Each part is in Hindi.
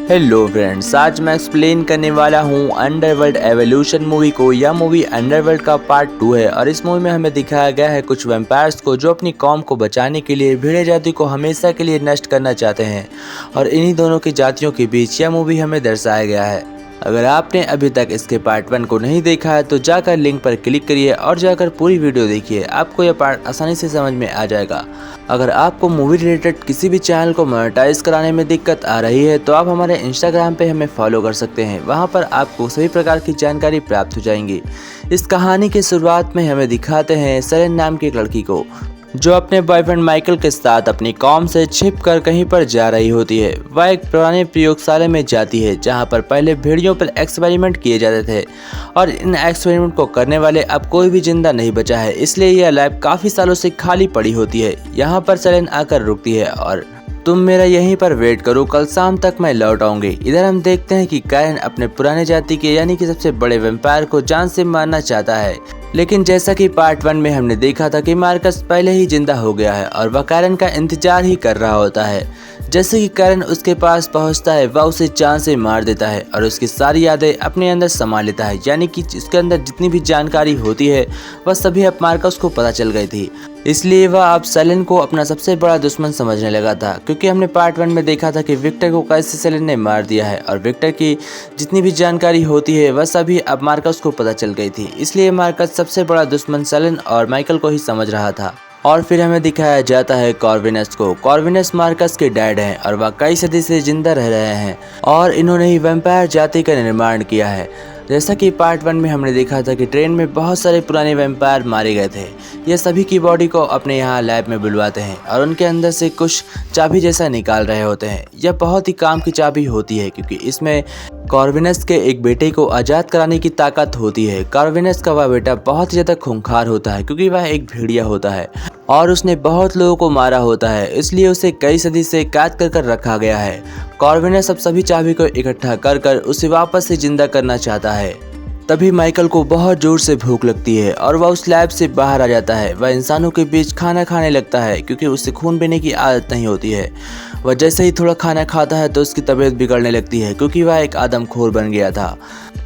हेलो फ्रेंड्स, आज मैं एक्सप्लेन करने वाला हूँ अंडरवर्ल्ड एवोल्यूशन मूवी को। यह मूवी अंडरवर्ल्ड का पार्ट 2 है और इस मूवी में हमें दिखाया गया है कुछ वैम्पायर्स को जो अपनी कौम को बचाने के लिए भेड़िया जाति को हमेशा के लिए नष्ट करना चाहते हैं और इन्हीं दोनों की जातियों के बीच यह मूवी हमें दर्शाया गया है। अगर आपने अभी तक इसके पार्ट 1 को नहीं देखा है तो जाकर लिंक पर क्लिक करिए और जाकर पूरी वीडियो देखिए, आपको यह पार्ट आसानी से समझ में आ जाएगा। अगर आपको मूवी रिलेटेड किसी भी चैनल को मोनेटाइज कराने में दिक्कत आ रही है तो आप हमारे इंस्टाग्राम पे हमें फॉलो कर सकते हैं, वहां पर आपको सभी प्रकार की जानकारी प्राप्त हो जाएंगी। इस कहानी की शुरुआत में हमें दिखाते हैं सेलेन नाम की एक लड़की को जो अपने बॉयफ्रेंड माइकल के साथ अपनी कॉम से छिपकर कहीं पर जा रही होती है। वह एक पुराने प्रयोगशाला में जाती है जहां पर पहले भेड़ियों पर एक्सपेरिमेंट किए जाते थे और इन एक्सपेरिमेंट को करने वाले अब कोई भी जिंदा नहीं बचा है, इसलिए यह लैब काफ़ी सालों से खाली पड़ी होती है। यहाँ पर सेलेन आकर रुकती है और तुम मेरा यहीं पर वेट करो, कल शाम तक मैं लौट आऊंगी। इधर हम देखते हैं कि कैरन अपने पुराने जाति के यानी कि सबसे बड़े वैम्पायर को जान से मारना चाहता है, लेकिन जैसा कि पार्ट 1 में हमने देखा था कि मार्कस पहले ही जिंदा हो गया है और वह कैरन का इंतजार ही कर रहा होता है। जैसे कि कैरन उसके पास पहुंचता है वह उसे जान से मार देता है और उसकी सारी यादें अपने अंदर समा लेता है, यानी कि इसके अंदर जितनी भी जानकारी होती है वह सभी अब मार्कस को पता चल गई थी। इसलिए वह अब सेलेन को अपना सबसे बड़ा दुश्मन समझने लगा था, क्योंकि हमने पार्ट 1 में देखा था कि विक्टर को कैसे सेलेन ने मार दिया है और विक्टर की जितनी भी जानकारी होती है वह सभी अब मार्कस को पता चल गई थी। इसलिए मार्कस सबसे बड़ा दुश्मन सेलेन और माइकल को ही समझ रहा था। और फिर हमें दिखाया जाता है कॉर्विनस को। कॉर्विनस मार्कस के डैड हैं और वह कई सदी से जिंदा रह रहे हैं और इन्होंने ही वैम्पायर जाति का निर्माण किया है। जैसा कि पार्ट 1 में हमने देखा था कि ट्रेन में बहुत सारे पुराने वैम्पायर मारे गए थे। ये सभी की बॉडी को अपने यहाँ लैब में बुलवाते हैं और उनके अंदर से कुछ चाबी जैसा निकाल रहे होते हैं। यह बहुत ही काम की चाबी होती है क्योंकि इसमें कॉर्विनस के एक बेटे को आज़ाद कराने की ताकत होती है। कॉर्विनस का वह बेटा बहुत ही ज़्यादा खूंखार होता है क्योंकि वह एक भेड़िया होता है और उसने बहुत लोगों को मारा होता है, इसलिए उसे कई सदी से कैद कर रखा गया है। कॉर्विनस अब सभी चाबी को इकट्ठा कर उसे वापस से जिंदा करना चाहता है। तभी माइकल को बहुत जोर से भूख लगती है और वह उस लैब से बाहर आ जाता है। वह इंसानों के बीच खाना खाने लगता है क्योंकि उसे खून पीने की आदत नहीं होती है। वह जैसे ही थोड़ा खाना खाता है तो उसकी तबीयत बिगड़ने लगती है क्योंकि वह एक आदमखोर बन गया था।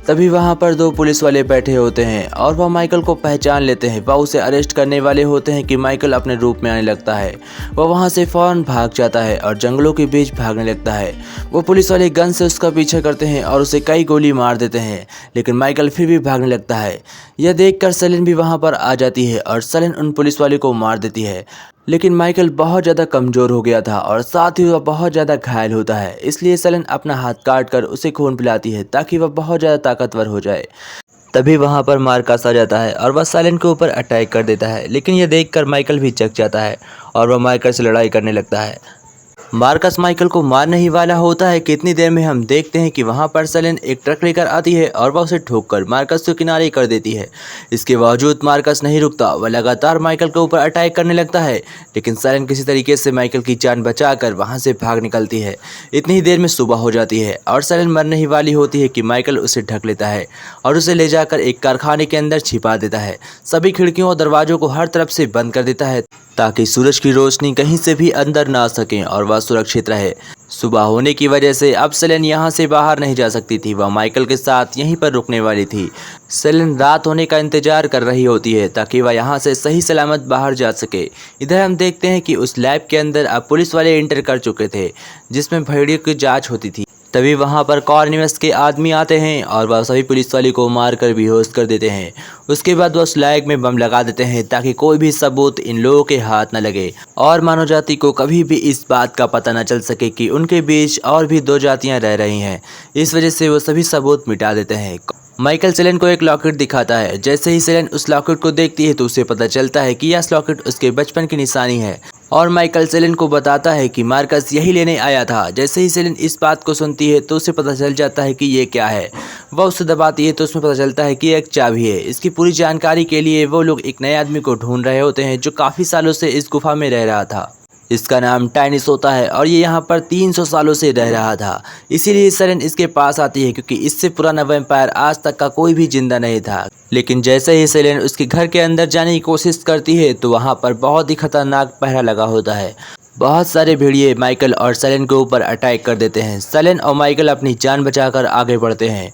तभी वहाँ पर 2 पुलिस वाले बैठे होते हैं और वह माइकल को पहचान लेते हैं। वह उसे अरेस्ट करने वाले होते हैं कि माइकल अपने रूप में आने लगता है। वह वहाँ से फौरन भाग जाता है और जंगलों के बीच भागने लगता है। वो पुलिस वाले गन से उसका पीछा करते हैं और उसे कई गोली मार देते हैं, लेकिन माइकल फिर भी भागने लगता है। यह देखकर सेलेन भी वहाँ पर आ जाती है और सेलेन उन पुलिस वाले को मार देती है, लेकिन माइकल बहुत ज़्यादा कमज़ोर हो गया था और साथ ही वह बहुत ज़्यादा घायल होता है। इसलिए सेलेन अपना हाथ काट कर उसे खून पिलाती है ताकि वह बहुत ज़्यादा ताकतवर हो जाए। तभी वहाँ पर मार्कस आ जाता है और वह सेलेन के ऊपर अटैक कर देता है, लेकिन यह देखकर माइकल भी चक जाता है और वह माइकल से लड़ाई करने लगता है। मार्कस माइकल को मारने ही वाला होता है कि इतनी देर में हम देखते हैं कि वहाँ पर सेलेन एक ट्रक लेकर आती है और वह उसे ठोककर मार्कस को किनारे कर देती है। इसके बावजूद मार्कस नहीं रुकता, वह लगातार माइकल के ऊपर अटैक करने लगता है, लेकिन सेलेन किसी तरीके से माइकल की जान बचाकर वहाँ से भाग निकलती है। इतनी ही देर में सुबह हो जाती है और सेलेन मरने ही वाली होती है कि माइकल उसे ढक लेता है और उसे ले जाकर एक कारखाने के अंदर छिपा देता है। सभी खिड़कियों और दरवाजों को हर तरफ से बंद कर देता है ताकि सूरज की रोशनी कहीं से भी अंदर ना आ सके और वह सुरक्षित रहे। सुबह होने की वजह से अब सेलेन यहाँ से बाहर नहीं जा सकती थी, वह माइकल के साथ यहीं पर रुकने वाली थी। सेलेन रात होने का इंतजार कर रही होती है ताकि वह यहाँ से सही सलामत बाहर जा सके। इधर हम देखते हैं कि उस लैब के अंदर अब पुलिस वाले एंटर कर चुके थे जिसमें भेड़ियों की जाँच होती थी। तभी वहाँ पर कॉर्विनस के आदमी आते हैं और वह सभी पुलिस वाले को मारकर बेहोश कर देते हैं। उसके बाद वह उस लैब में बम लगा देते हैं ताकि कोई भी सबूत इन लोगों के हाथ न लगे और मानव जाति को कभी भी इस बात का पता न चल सके कि उनके बीच और भी 2 जातियाँ रह रही हैं। इस वजह से वो सभी सबूत मिटा देते हैं। माइकल सेलेन को एक लॉकेट दिखाता है। जैसे ही सेलेन उस लॉकेट को देखती है तो उसे पता चलता है कि यह लॉकेट उसके बचपन की निशानी है और माइकल सेलेन को बताता है कि मार्कस यही लेने आया था। जैसे ही सेलेन इस बात को सुनती है तो उसे पता चल जाता है कि ये क्या है। वह उसे दबाती है तो उसमें पता चलता है कि ये एक चाबी है। इसकी पूरी जानकारी के लिए वो लोग एक नए आदमी को ढूंढ रहे होते हैं जो काफ़ी सालों से इस गुफा में रह रहा था। इसका नाम टाइनिस होता है और ये यहाँ पर 300 सालों से रह रहा था। इसीलिए सेलेन इसके पास आती है क्योंकि इससे पुराना वैम्पायर आज तक का कोई भी जिंदा नहीं था। लेकिन जैसे ही सेलेन उसके घर के अंदर जाने की कोशिश करती है तो वहाँ पर बहुत ही खतरनाक पहरा लगा होता है। बहुत सारे भेड़िए माइकल और सेलेन के ऊपर अटैक कर देते हैं। सेलेन और माइकल अपनी जान बचाकर आगे बढ़ते हैं।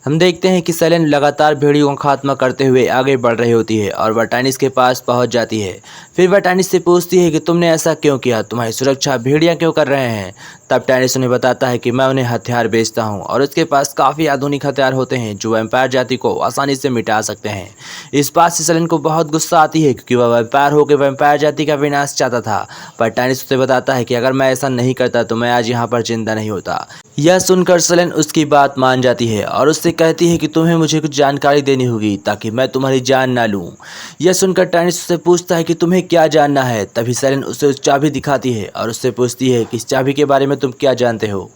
हम देखते हैं कि सेलेन लगातार भेड़ियों का खात्मा करते हुए आगे बढ़ रही होती है और वह टैनिस के पास पहुंच जाती है। फिर वह टैनिस से पूछती है कि तुमने ऐसा क्यों किया, तुम्हारी सुरक्षा भेड़िया क्यों कर रहे हैं। तब टैनिस उन्हें बताता है कि मैं उन्हें हथियार बेचता हूं और उसके पास काफ़ी आधुनिक हथियार होते हैं जो वैम्पायर जाति को आसानी से मिटा सकते हैं। इस बात से सेलेन को बहुत गुस्सा आती है क्योंकि वह वैम्पायर होकर वैम्पायर जाति का विनाश चाहता था। पर टैनिस उसे बताता है कि अगर मैं ऐसा नहीं करता तो मैं आज यहाँ पर जिंदा नहीं होता। यह सुनकर सेलेन उसकी बात मान जाती है और उससे कहती है कि तुम्हें मुझे कुछ जानकारी देनी होगी ताकि मैं तुम्हारी जान ना लूं। यह सुनकर टैनिस उससे पूछता है कि तुम्हें क्या जानना है। तभी सेलेन उसे उस चाबी दिखाती है और उससे पूछती है कि इस चाबी के बारे में तुम क्या जानते हो।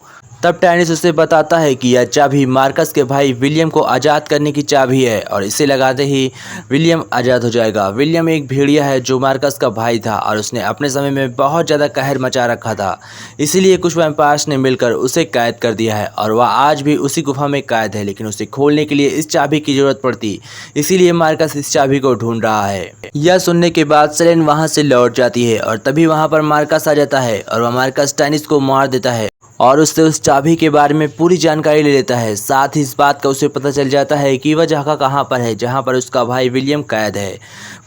तब टैनिस उसे बताता है कि यह चाबी मार्कस के भाई विलियम को आज़ाद करने की चाबी है और इसे लगाते ही विलियम आज़ाद हो जाएगा। विलियम एक भेड़िया है जो मार्कस का भाई था और उसने अपने समय में बहुत ज़्यादा कहर मचा रखा था। इसीलिए कुछ वैम्पायर्स ने मिलकर उसे कैद कर दिया है और वह आज भी उसी गुफा में कैद है, लेकिन उसे खोलने के लिए इस चाबी की ज़रूरत पड़ती। इसीलिए मार्कस इस चाबी को ढूंढ रहा है। यह सुनने के बाद सेलेन वहाँ से लौट जाती है और तभी वहाँ पर मार्कस आ जाता है और वह मार्कस टैनिस को मार देता है और उससे उस चाबी के बारे में पूरी जानकारी ले लेता है। साथ ही इस बात का उसे पता चल जाता है कि वह जगह कहाँ पर है जहाँ पर उसका भाई विलियम कैद है।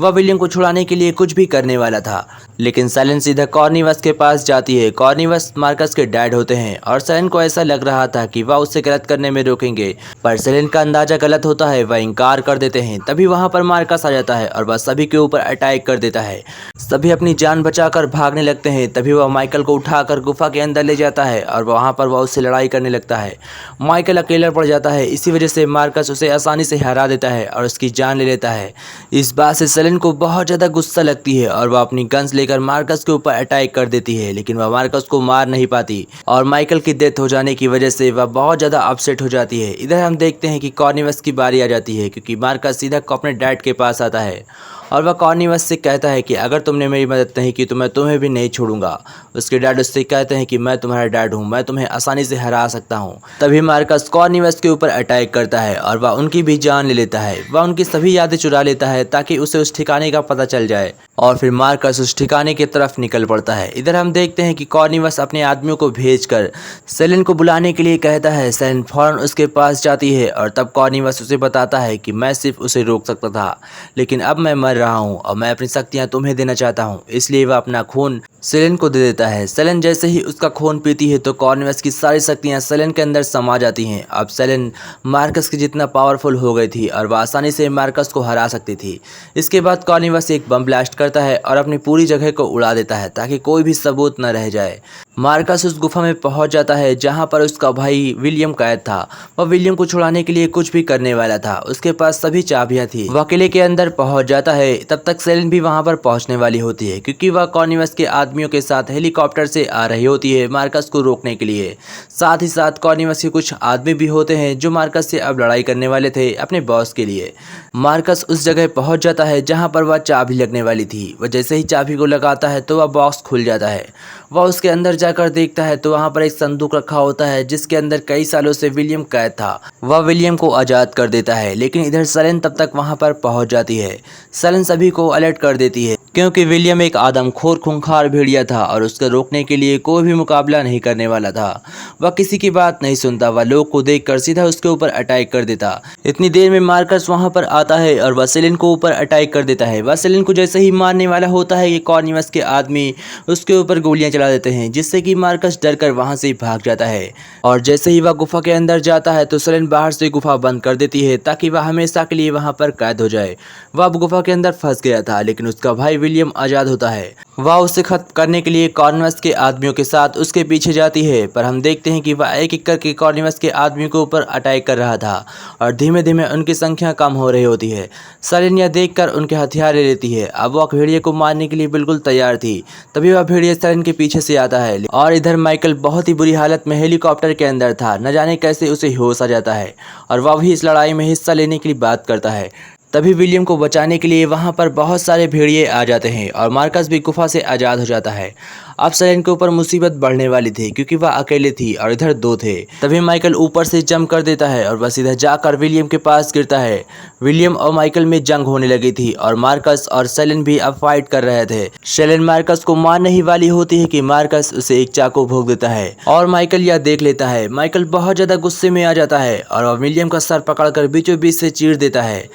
वह विलियम को छुड़ाने के लिए कुछ भी करने वाला था, लेकिन सेलेन सीधा कॉर्निवस के पास जाती है। कॉर्निवस मार्कस के डैड होते हैं और सेलेन को ऐसा लग रहा था कि वह उसे गलत करने में रोकेंगे, पर सेलेन का अंदाजा गलत होता है। वह इनकार कर देते हैं। तभी वहाँ पर मार्कस आ जाता है और वह सभी के ऊपर अटैक कर देता है। सभी अपनी जान बचाकर भागने लगते हैं। तभी वह माइकल को उठाकर गुफा के अंदर ले जाता है और वहाँ पर वह उससे लड़ाई करने लगता है। माइकल अकेला पड़ जाता है। इसी वजह से मार्कस उसे आसानी से हरा देता है और उसकी जान ले लेता है। इस बात से सेलेन को बहुत ज़्यादा गुस्सा लगती है और वह अपनी गन्स लेकर मार्कस के ऊपर अटैक कर देती है, लेकिन वह मार्कस को मार नहीं पाती और माइकल की डेथ हो जाने की वजह से वह बहुत ज़्यादा अपसेट हो जाती है। इधर हम देखते हैं कि कॉर्निवस की बारी आ जाती है क्योंकि मार्कस सीधा अपने डैड के पास आता है और वह कॉर्निवस से कहता है कि अगर तुमने मेरी मदद नहीं की तो मैं तुम्हें भी नहीं छोड़ूंगा। उसके डैड उससे कहते हैं कि मैं तुम्हारा डैड हूँ, मैं तुम्हें आसानी से हरा सकता हूँ। तभी मार्कस कॉर्निवस के ऊपर अटैक करता है और वह उनकी भी जान ले लेता है। वह उनकी सभी यादें चुरा लेता है ताकि उसे उस ठिकाने का पता चल जाए और फिर मार्कस उस ठिकाने की तरफ निकल पड़ता है। इधर हम देखते हैं कि कॉर्निवस अपने आदमियों को भेजकर सेलेन को बुलाने के लिए कहता है। सेलेन फौरन उसके पास जाती है और तब कॉर्निवस उसे बताता है कि मैं सिर्फ उसे रोक सकता था, लेकिन अब मैं मर रहा हूँ और मैं अपनी शक्तियाँ तुम्हें देना चाहता हूँ। इसलिए वह अपना खून सेलेन को दे देता है। सेलेन जैसे ही उसका खून पीती है तो कॉर्निवस की सारी शक्तियाँ सेलेन के अंदर समा जाती हैं। अब सेलेन मार्कस के जितना पावरफुल हो गई थी और वह आसानी से मार्कस को हरा सकती थी। इसके बाद कॉर्निवस एक बम ब्लास्ट करता है और अपनी पूरी जगह को उड़ा देता है ताकि कोई भी सबूत न रह जाए। मार्कस उस गुफा में पहुंच जाता है जहां पर उसका भाई विलियम कैद था। वह विलियम को छुड़ाने के लिए कुछ भी करने वाला था। उसके पास सभी चाबियां थी। वह किले के अंदर पहुंच जाता है। तब तक सेलेन भी वहां पर पहुंचने वाली होती है क्योंकि वह कॉर्निवस के आदमियों के साथ हेलीकॉप्टर से आ रही होती है मार्कस को रोकने के लिए। साथ ही साथ कॉर्निवस के कुछ आदमी भी होते हैं जो मार्कस से अब लड़ाई करने वाले थे अपने बॉस के लिए। मार्कस उस जगह पहुंच जाता है जहां पर वह चाबी लगने वाली थी। वह जैसे ही चाबी को लगाता है तो वह बॉक्स खुल जाता है। वह उसके अंदर जाकर देखता है तो वहां पर एक संदूक रखा होता है जिसके अंदर कई सालों से विलियम कैद था। वह विलियम को आज़ाद कर देता है, लेकिन इधर सेलेन तब तक वहां पर पहुंच जाती है। सेलेन सभी को अलर्ट कर देती है क्योंकि विलियम एक आदमखोर खूंखार भेड़िया था और उसको रोकने के लिए कोई भी मुकाबला नहीं करने वाला था। वह किसी की बात नहीं सुनता। वह लोग को देखकर सीधा उसके ऊपर अटैक कर देता। इतनी देर में मार्कस वहां पर आता है और वह सेलेन को ऊपर अटैक कर देता है। वह सेलेन को जैसे ही मारने वाला होता है कि कॉर्निवस के आदमी उसके ऊपर गोलियां चला देते हैं, जिससे कि मार्कस डरकर वहां से भाग जाता है। और जैसे ही वह गुफा के अंदर जाता है तो सेलेन बाहर से गुफा बंद कर देती है ताकि वह हमेशा के लिए वहां पर कैद हो जाए। वह अब गुफा के अंदर फंस गया था, लेकिन उसका भाई विलियम आज़ाद होता है। वह उसे खत्म करने के लिए कॉर्निवस के आदमियों के साथ उसके पीछे जाती है, पर हम देखते हैं कि वह एक एक करके कॉर्निवस के आदमियों के ऊपर अटैक कर रहा था और धीमे धीमे उनकी संख्या कम हो रही होती है। सेलेन यह देखकर उनके हथियार ले लेती है। अब वह भेड़िए को मारने के लिए बिल्कुल तैयार थी। तभी वह भेड़िया सेलेन के पीछे से आता है और इधर माइकल बहुत ही बुरी हालत में हेलीकॉप्टर के अंदर था। न जाने कैसे उसे होश आ जाता है और वह भी इस लड़ाई में हिस्सा लेने के लिए बात करता है। तभी विलियम को बचाने के लिए वहां पर बहुत सारे भेड़िए आ जाते हैं और मार्कस भी गुफा से आज़ाद हो जाता है। अब सेलेन के ऊपर मुसीबत बढ़ने वाली थी क्योंकि वह अकेले थी और इधर दो थे। तभी माइकल ऊपर से जंप कर देता है और बस इधर जाकर विलियम के पास गिरता है। विलियम और माइकल में जंग होने लगी थी और मार्कस और सेलेन भी अब फाइट कर रहे थे। सेलेन मार्कस को मारने ही वाली होती है कि मार्कस उसे एक चाकू भोंक देता है और माइकल यह देख लेता है। माइकल बहुत ज्यादा गुस्से में आ जाता है और विलियम का सर पकड़कर बीचों बीच से चीर देता है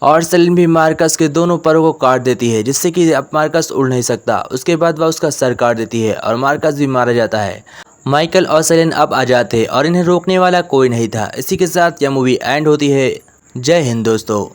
और सेलेन भी मार्कस के दोनों पैरों को काट देती है, जिससे कि अब मार्कस उड़ नहीं सकता। उसके बाद वह उसका सर काट देती है और मार्कस भी मारा जाता है। माइकल और सेलेन अब आजाद थे और इन्हें रोकने वाला कोई नहीं था। इसी के साथ यह मूवी एंड होती है। जय हिंद दोस्तों।